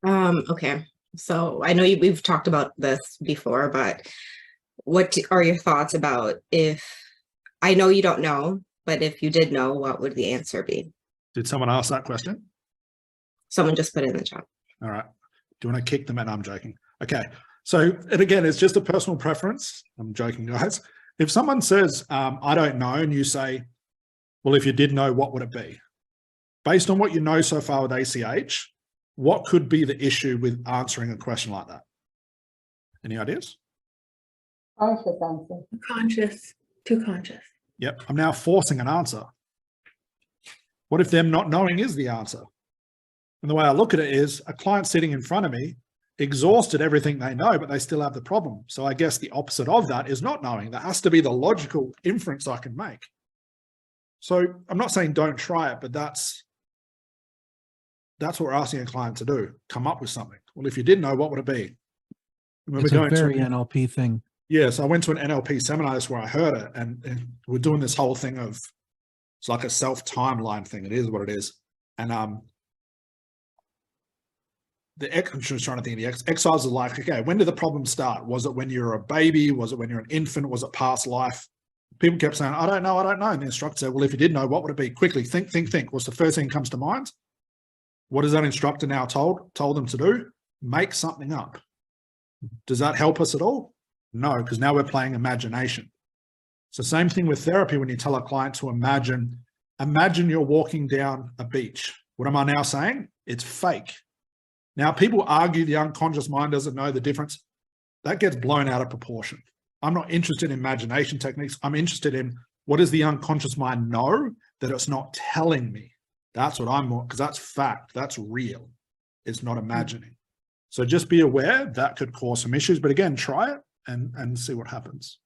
Okay. So I know we've talked about this before, but what are your thoughts about if I know you don't know, but if you did know, what would the answer be? Did someone ask that question? Someone just put it in the chat. All right. Do you want to kick them? And I'm joking. Okay. So, and again, it's just a personal preference. I'm joking, guys. If someone says, I don't know, and you say, well, if you did know, what would it be? Based on what you know so far with ACH, what could be the issue with answering a question like that? Any ideas? Conscious answer. Conscious, too conscious. Yep. I'm now forcing an answer. What if them not knowing is the answer? And the way I look at it is a client sitting in front of me, exhausted everything they know, but they still have the problem. So I guess the opposite of that is not knowing. That has to be the logical inference I can make. So I'm not saying don't try it, but that's what we're asking a client to do. Come up with something. Well, if you did know, what would it be? It's a very NLP thing. Yeah, so I went to an NLP seminar. That's where I heard it. And we're doing this whole thing of, it's like a self-timeline thing. It is what it is. And I'm just trying to think of the exercise is like, okay, when did the problem start? Was it when you were a baby? Was it when you're an infant? Was it past life? People kept saying, I don't know. And the instructor said, well, if you did know, what would it be? Quickly, think. What's the first thing that comes to mind? What is that instructor now told them to do? Make something up. Does that help us at all? No, because now we're playing imagination. So same thing with therapy. When you tell a client to imagine you're walking down a beach. What am I now saying? It's fake. Now, people argue the unconscious mind doesn't know the difference. That gets blown out of proportion. I'm not interested in imagination techniques. I'm interested in what does the unconscious mind know that it's not telling me? That's what I'm more, because that's fact. That's real. It's not imagining. So just be aware that could cause some issues. But again, try it and see what happens.